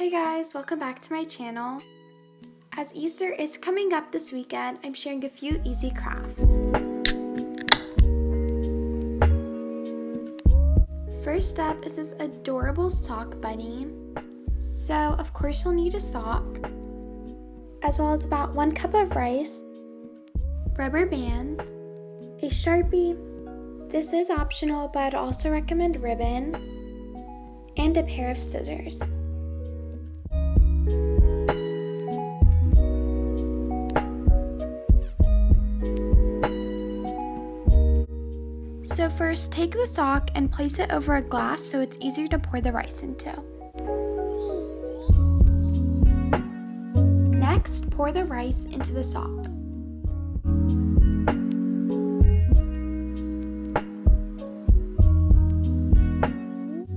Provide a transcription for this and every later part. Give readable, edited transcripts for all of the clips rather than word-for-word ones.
Hey guys, welcome back to my channel. As Easter is coming up this weekend, I'm sharing a few easy crafts. First up is this adorable sock bunny. So of course you'll need a sock, as well as about 1 cup of rice, rubber bands, a Sharpie, this is optional but I'd also recommend ribbon, and a pair of scissors. So first, take the sock and place it over a glass so it's easier to pour the rice into. Next, pour the rice into the sock.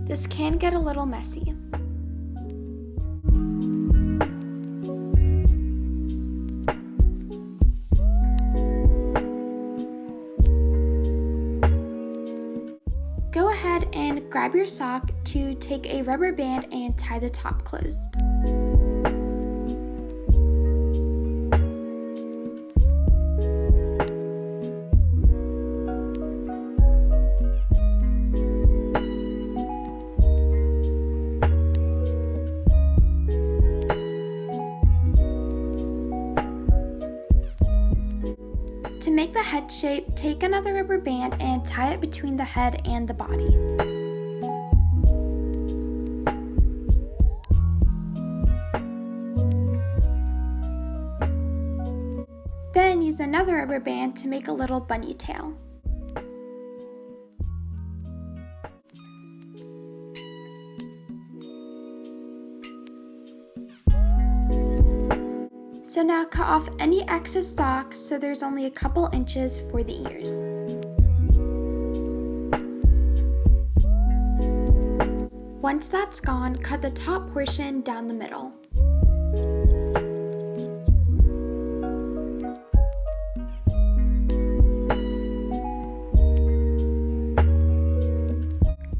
This can get a little messy. Go ahead and grab your sock to take a rubber band and tie the top closed. To make the head shape, take another rubber band and tie it between the head and the body. Then use another rubber band to make a little bunny tail. So now cut off any excess sock so there's only a couple inches for the ears. Once that's gone, cut the top portion down the middle.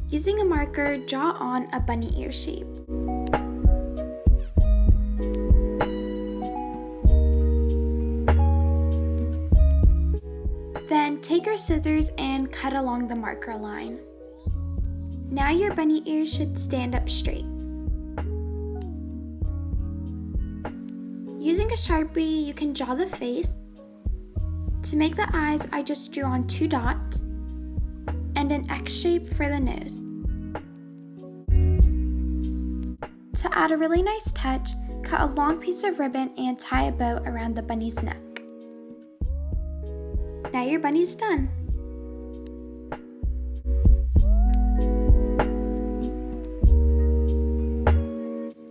Using a marker, draw on a bunny ear shape. Then take your scissors and cut along the marker line. Now your bunny ears should stand up straight. Using a Sharpie, you can draw the face. To make the eyes, I just drew on 2 dots and an X shape for the nose. To add a really nice touch, cut a long piece of ribbon and tie a bow around the bunny's neck. Now your bunny's done.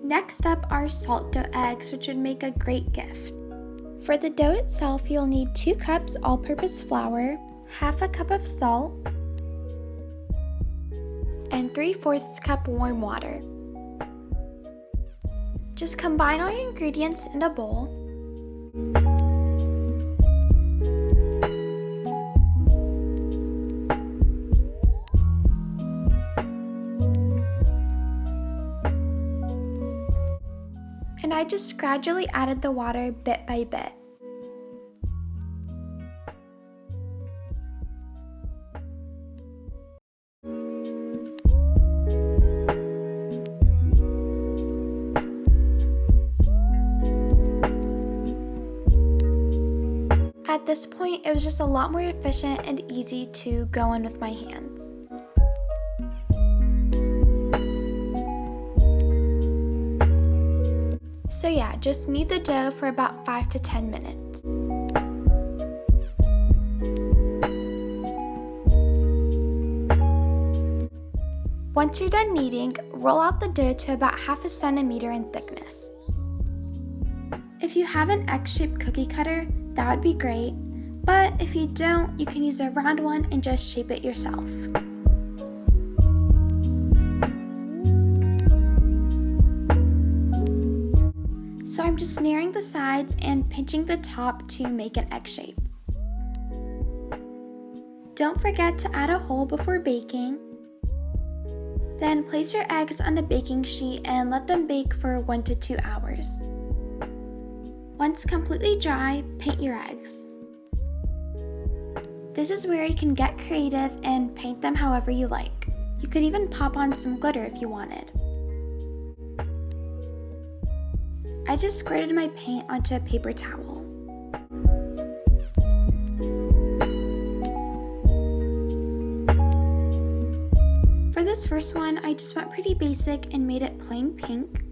Next up are salt dough eggs, which would make a great gift. For the dough itself, you'll need 2 cups all-purpose flour, half a cup of salt, and 3/4 cup warm water. Just combine all your ingredients in a bowl. And I just gradually added the water bit by bit. At this point, it was just a lot more efficient and easy to go in with my hands. So yeah, just knead the dough for about 5 to 10 minutes. Once you're done kneading, roll out the dough to about 1/2 centimeter in thickness. If you have an X-shaped cookie cutter, that would be great, but if you don't, you can use a round one and just shape it yourself. So I'm just snaring the sides and pinching the top to make an egg shape. Don't forget to add a hole before baking. Then place your eggs on a baking sheet and let them bake for 1 to 2 hours. Once completely dry, paint your eggs. This is where you can get creative and paint them however you like. You could even pop on some glitter if you wanted. I just squirted my paint onto a paper towel. For this first one, I just went pretty basic and made it plain pink.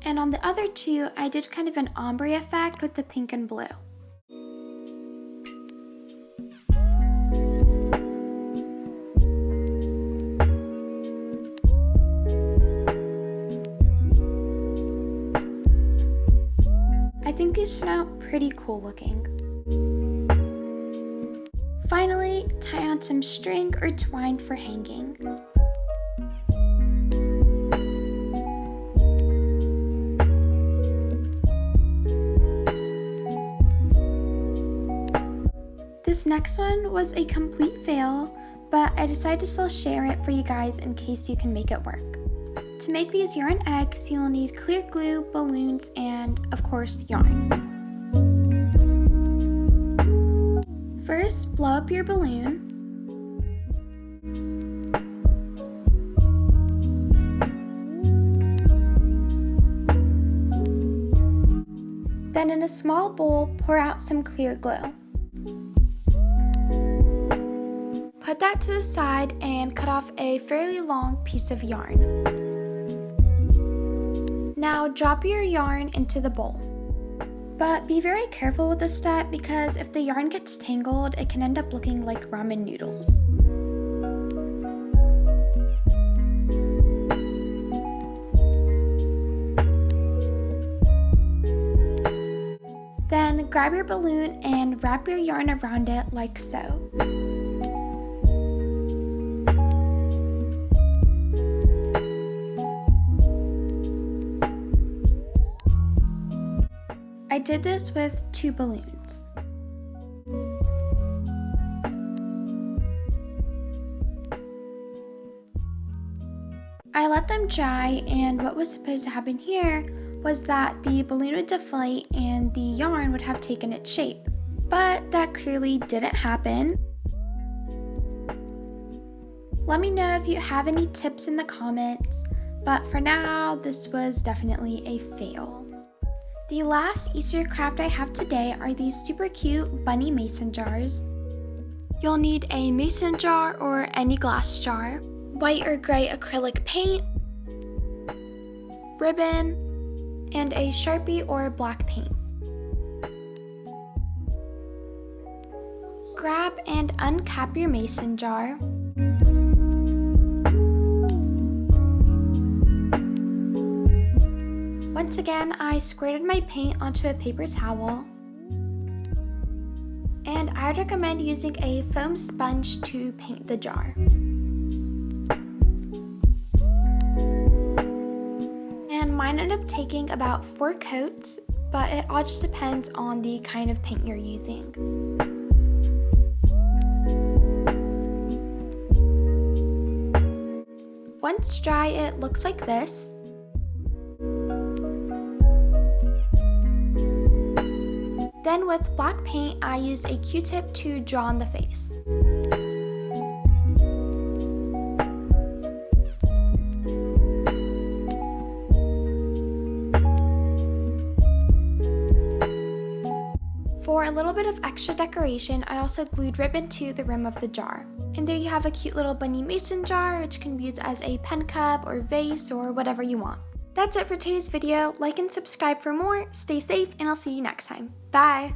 And on the other two, I did kind of an ombre effect with the pink and blue. I think these turn out pretty cool looking. Finally, tie on some string or twine for hanging. This next one was a complete fail, but I decided to still share it for you guys in case you can make it work. To make these urine eggs, you will need clear glue, balloons, and, of course, yarn. First, blow up your balloon. Then in a small bowl, pour out some clear glue. Put that to the side and cut off a fairly long piece of yarn. Now drop your yarn into the bowl. But be very careful with this step because if the yarn gets tangled, it can end up looking like ramen noodles. Then grab your balloon and wrap your yarn around it like so. I did this with 2 balloons. I let them dry, and what was supposed to happen here was that the balloon would deflate and the yarn would have taken its shape. But that clearly didn't happen. Let me know if you have any tips in the comments, but for now, this was definitely a fail. The last Easter craft I have today are these super cute bunny mason jars. You'll need a mason jar or any glass jar, white or gray acrylic paint, ribbon, and a Sharpie or black paint. Grab and uncap your mason jar. Once again, I squirted my paint onto a paper towel, and I'd recommend using a foam sponge to paint the jar. And mine ended up taking about 4 coats, but it all just depends on the kind of paint you're using. Once dry, it looks like this. Then with black paint, I use a Q-tip to draw on the face. For a little bit of extra decoration, I also glued ribbon to the rim of the jar. And there you have a cute little bunny mason jar, which can be used as a pen cup or vase or whatever you want. That's it for today's video. Like and subscribe for more, stay safe, and I'll see you next time. Bye!